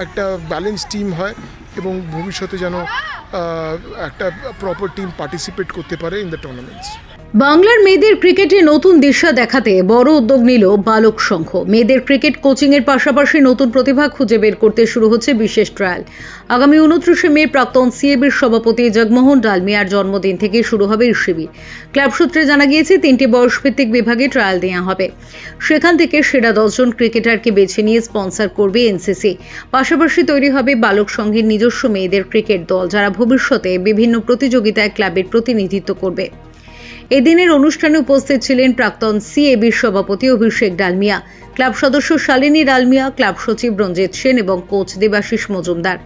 একটা balance team হয় এবং ভবিষ্যতে যেন একটা প্রপার টিম পার্টিসিপেট করতে পারে ইন দ্য টুর্নামেন্টস। বাংলার মেয়েদের ক্রিকেটে নতুন দিশা দেখাতে বড় উদ্যোগ নিল বালক সংঘ। মেয়েদের ক্রিকেট কোচিং এর পাশাপাশি নতুন প্রতিভা খুঁজে বের করতে শুরু হচ্ছে বিশেষ ট্রায়াল। আগামী 29শে মে প্রাক্তন সিএবির সভাপতি জগমোহন ডালমিয়ার জন্মদিন থেকে শুরু হবে এই শিবির। ক্লাব সূত্রে জানা গিয়েছে 3টি বয়সভিত্তিক বিভাগে ট্রায়াল দেওয়া হবে। সেখান থেকে সেরা 10 জন ক্রিকেটারকে বেছে নিয়ে স্পন্সর করবে এনসিসি। পাশাপাশি তৈরি হবে বালক সংঘের নিজস্ব মেয়েদের ক্রিকেট দল, যারা ভবিষ্যতে বিভিন্ন প্রতিযোগিতায় ক্লাবের প্রতিনিধিত্ব করবে। এদিনের অনুষ্ঠানে উপস্থিত ছিলেন প্রাক্তন সিএবির সভাপতি অভিষেক ডালমিয়া, ক্লাব সদস্য শালিনী ডালমিয়া, ক্লাব সচিব রঞ্জিত সেন এবং কোচ দেবাশিস মজুমদার।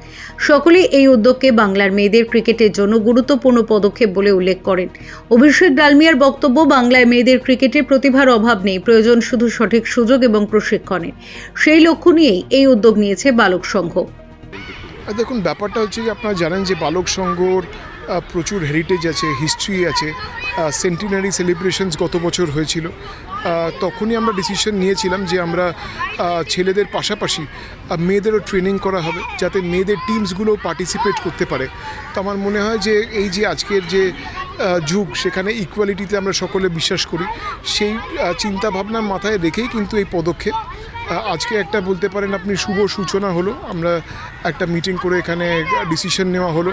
সকলেই এই উদ্যোগকে বাংলার মেয়েদের ক্রিকেটের জন্য গুরুত্বপূর্ণ পদক্ষেপ বলে উল্লেখ করেন। অভিষেক ডালমিয়ার বক্তব্য, বাংলায় মেয়েদের ক্রিকেটে প্রতিভার অভাব নেই, প্রয়োজন শুধু সঠিক সুযোগ এবং প্রশিক্ষণের। সেই লক্ষ্য নিয়েই এই উদ্যোগ নিয়েছে বালক সংঘ। দেখুন, ব্যাপারটা হচ্ছে যে আপনারা জানেন যে বালক সংঘর প্রচুর হেরিটেজ আছে, হিস্ট্রি আছে। সেন্টিনারি সেলিব্রেশনস গত বছর হয়েছিল। তখনই আমরা ডিসিশন নিয়েছিলাম যে আমরা ছেলেদের পাশাপাশি মেয়েদেরও ট্রেনিং করা হবে, যাতে মেয়েদের টিমসগুলো পার্টিসিপেট করতে পারে। তো আমার মনে হয় যে এই যে আজকের যে যুগ, সেখানে ইকুয়ালিটিতে আমরা সকলে বিশ্বাস করি। সেই চিন্তাভাবনার মাথায় রেখেই কিন্তু এই পদক্ষেপ। আজকে একটা বলতে পারেন আপনি শুভ সূচনা হলো। আমরা একটা মিটিং করে এখানে ডিসিশন নেওয়া হলো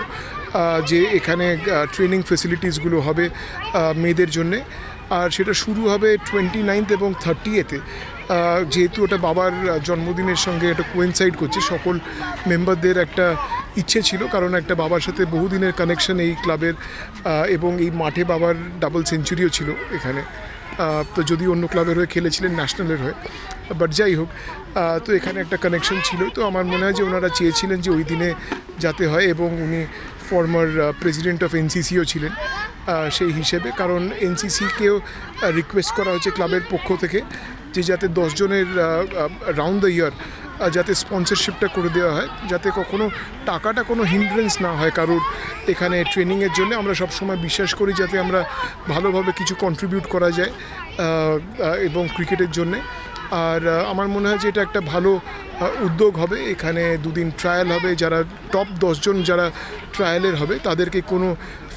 যে এখানে ট্রেনিং ফেসিলিটিসগুলো হবে মেয়েদের জন্যে। আর সেটা শুরু হবে 29 এবং 30-এতে। যেহেতু ওটা বাবার জন্মদিনের সঙ্গে এটা কোয়েনসাইড করছে, সকল মেম্বারদের একটা ইচ্ছে ছিল, কারণ একটা বাবার সাথে বহুদিনের কানেকশন এই ক্লাবের, এবং এই মাঠে বাবার ডাবল সেঞ্চুরিও ছিল এখানে। তো যদি অন্য ক্লাবের হয়ে খেলেছিলেন, ন্যাশনালের হয়ে, বাট যাই হোক, তো এখানে একটা কানেকশন ছিল। তো আমার মনে হয় যে ওনারা চেয়েছিলেন যে ওই দিনে যাতে হয়, এবং উনি ফর্মার প্রেসিডেন্ট অফ এনসিসিও ছিলেন সেই হিসেবে। কারণ এনসিসিকেও রিকোয়েস্ট করা হয়েছে ক্লাবের পক্ষ থেকে যে যাতে 10 জনের রাউন্ড দ্য ইয়ার যাতে স্পন্সরশিপটা করে দেওয়া হয়, যাতে কখনো টাকাটা কোনো হিন্ড্রেন্স না হয় কারোর এখানে ট্রেনিংয়ের জন্য। আমরা সবসময় বিশ্বাস করি যাতে আমরা ভালোভাবে কিছু কন্ট্রিবিউট করা যায় এবং ক্রিকেটের জন্যে। আর আমার মনে হয় যে এটা একটা ভালো উদ্যোগ হবে। এখানে 2 দিন ট্রায়াল হবে। যারা টপ 10 জন যারা ট্রায়ালের হবে, তাদেরকে কোনো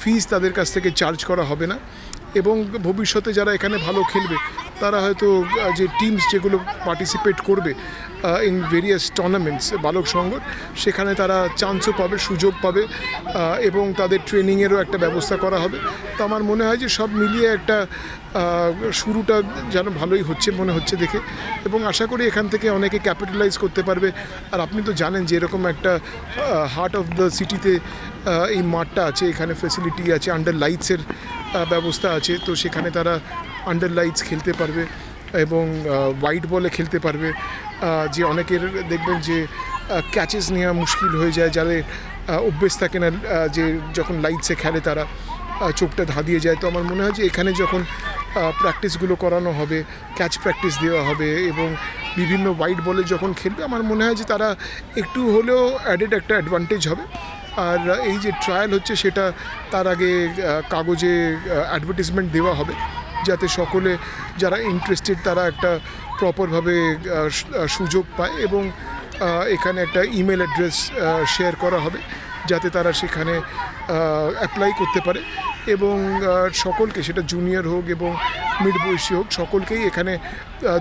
ফিস তাদের কাছ থেকে চার্জ করা হবে না। এবং ভবিষ্যতে যারা এখানে ভালো খেলবে, তারা হয়তো যে টিমস যেগুলো পার্টিসিপেট করবে ইন ভেরিয়াস টুর্নামেন্টস বালক সংঘ, সেখানে তারা চান্সও পাবে, সুযোগ পাবে, এবং তাদের ট্রেনিংয়েরও একটা ব্যবস্থা করা হবে। তো আমার মনে হয় যে সব মিলিয়ে একটা শুরুটা যেন ভালোই হচ্ছে মনে হচ্ছে দেখে, এবং আশা করি এখান থেকে অনেকে ক্যাপিটালাইজ করতে পারবে। আর আপনি তো জানেন যে এরকম একটা হার্ট অফ দ্য সিটিতে এই মাঠটা আছে, এখানে ফেসিলিটি আছে, আন্ডার লাইটসের ব্যবস্থা আছে। তো সেখানে তারা আন্ডার লাইটস খেলতে পারবে এবং হোয়াইট বলে খেলতে পারবে। যে অনেকের দেখবেন যে ক্যাচেস নেওয়া মুশকিল হয়ে যায়, যাদের অভ্যেস থাকে না যে যখন লাইটসে খেলে তারা চোখটা ধাঁধিয়ে যায়। তো আমার মনে হয় যে এখানে যখন প্র্যাকটিসগুলো করানো হবে, ক্যাচ প্র্যাকটিস দেওয়া হবে এবং বিভিন্ন হোয়াইট বলে যখন খেলবে, আমার মনে হয় যে তারা একটু হলেও অ্যাডেড একটা অ্যাডভান্টেজ হবে। আর এই যে ট্রায়াল হচ্ছে, সেটা তার আগে কাগজে অ্যাডভার্টিজমেন্ট দেওয়া হবে, যাতে সকলে যারা ইন্টারেস্টেড তারা একটা প্রপারভাবে সুযোগ পায়। এবং এখানে একটা ইমেল অ্যাড্রেস শেয়ার করা হবে, যাতে তারা সেখানে অ্যাপ্লাই করতে পারে। এবং সকলকে, সেটা জুনিয়র হোক এবং মিড বয়সী হোক, সকলকেই এখানে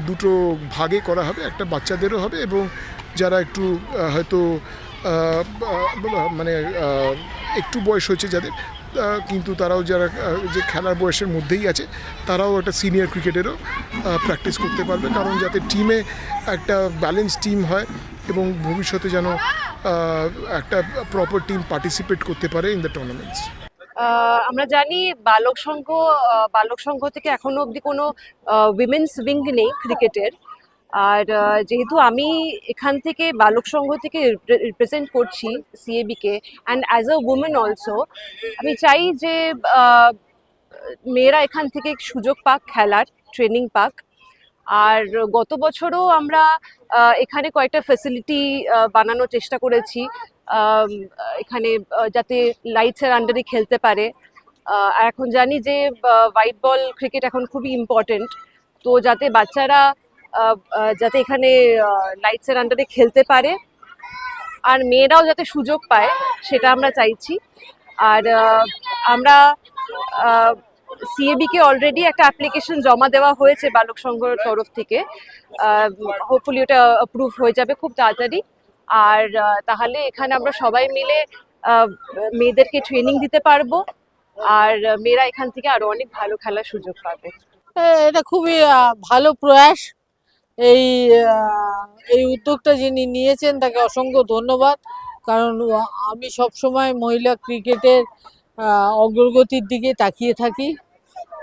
দুটো ভাগে করা হবে। একটা বাচ্চাদেরও হবে, এবং যারা একটু হয়তো মানে একটু বয়স হয়েছে যাদের, কিন্তু তারাও যারা যে খেলার বয়সের মধ্যেই আছে, তারাও একটা সিনিয়র ক্রিকেটেরও প্র্যাকটিস করতে পারবে। কারণ যাতে টিমে একটা ব্যালেন্স টিম হয় এবং ভবিষ্যতে যেন একটা প্রপার টিম পার্টিসিপেট করতে পারে ইন দ্য টুর্নামেন্টস। আমরা জানি বালক সংঘ থেকে এখনো অবধি কোনো উইমেন্স উইং নেই ক্রিকেটের। আর যেহেতু আমি এখান থেকে বালক সংঘ থেকে রিপ্রেজেন্ট করছি CAB K, and as a women also, আমি চাই যে মেয়েরা এখান থেকে সুযোগ পাক, খেলার ট্রেনিং পাক। আর গত বছরও আমরা এখানে কয়েকটা ফ্যাসিলিটি বানানোর চেষ্টা করেছি, এখানে যাতে লাইটসের আন্ডারে খেলতে পারে। আর এখন জানি যে হোয়াইট বল ক্রিকেট এখন খুবই ইম্পর্টেন্ট, তো যাতে বাচ্চারা যাতে এখানে লাইটসের আন্ডারে খেলতে পারে, আর মেয়েরাও যাতে সুযোগ পায় সেটা আমরা চাইছি। আর আমরা সিএবি কে অলরেডি একটা অ্যাপ্লিকেশন জমা দেওয়া হয়েছে বালক সংঘর তরফ থেকে। হোপফুলি ওটা অ্যাপ্রুভ হয়ে যাবে খুব তাড়াতাড়ি। আর তাহলে এখানে আমরা সবাই মিলে মেয়েদেরকে ট্রেনিং দিতে পারবো, আর মেয়েরা এখান থেকে আরো অনেক ভালো খেলার সুযোগ পাবে। এটা খুবই ভালো প্রয়াস। এই এই উদ্যোগটা যিনি নিয়েছেন তাকে অসংখ্য ধন্যবাদ, কারণ আমি সবসময় মহিলা ক্রিকেটের অগ্রগতির দিকে তাকিয়ে থাকি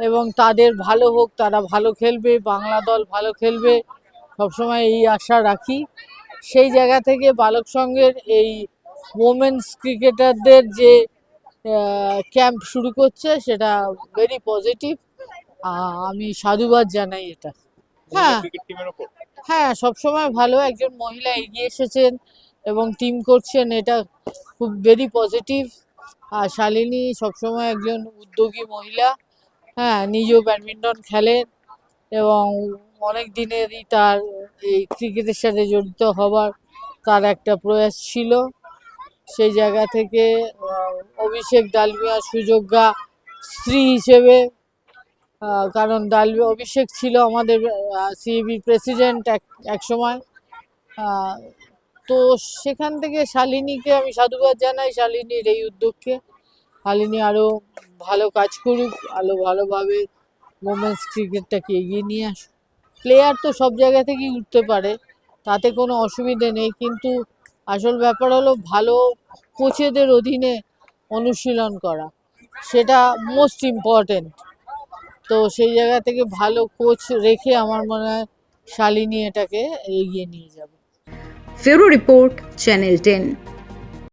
এবং তাদের ভালো হোক, তারা ভালো খেলবে, বাংলা দল ভালো খেলবে, সবসময় এই আশা রাখি। সেই জায়গা থেকে বালক সংঘের এই ওমেন্স ক্রিকেটারদের যে ক্যাম্প শুরু করছে সেটা ভেরি পজিটিভ। আমি সাধুবাদ জানাই এটা। হ্যাঁ হ্যাঁ, সবসময় ভালো, একজন মহিলা এগিয়ে এসেছেন এবং টিম করছেন, এটা খুব ভেরি পজিটিভ। আর শালিনী সবসময় একজন উদ্যোগী মহিলা, হ্যাঁ, নিজেও ব্যাডমিন্টন খেলেন এবং অনেক দিনেরই তার এই ক্রিকেটের সাথে জড়িত হবার তার একটা প্রয়াস ছিল। সেই জায়গা থেকে অভিষেক ডালমিয়া সুযোগ্যা স্ত্রী হিসেবে, কারণ অভিষেক ছিল আমাদের সিএবি প্রেসিডেন্ট এক সময়, তো সেখান থেকে শালিনীকে আমি সাধুবাদ জানাই, শালিনীর এই উদ্যোগকে। শালিনী আরও ভালো কাজ করুক, আরও ভালোভাবে ওমেন্স ক্রিকেটটাকে এগিয়ে নিয়ে আসুক। প্লেয়ার তো সব জায়গা থেকেই উঠতে পারে, তাতে কোনো অসুবিধে নেই, কিন্তু আসল ব্যাপার হলো ভালো কোচেদের অধীনে অনুশীলন করা, সেটা মোস্ট ইম্পর্টেন্ট। তো সেই জায়গা থেকে ভালো কোচ রেখে আমার মনে হয় শালিনী এটাকে এগিয়ে নিয়ে যাবে। ফেরো রিপোর্ট, চ্যানেল 10।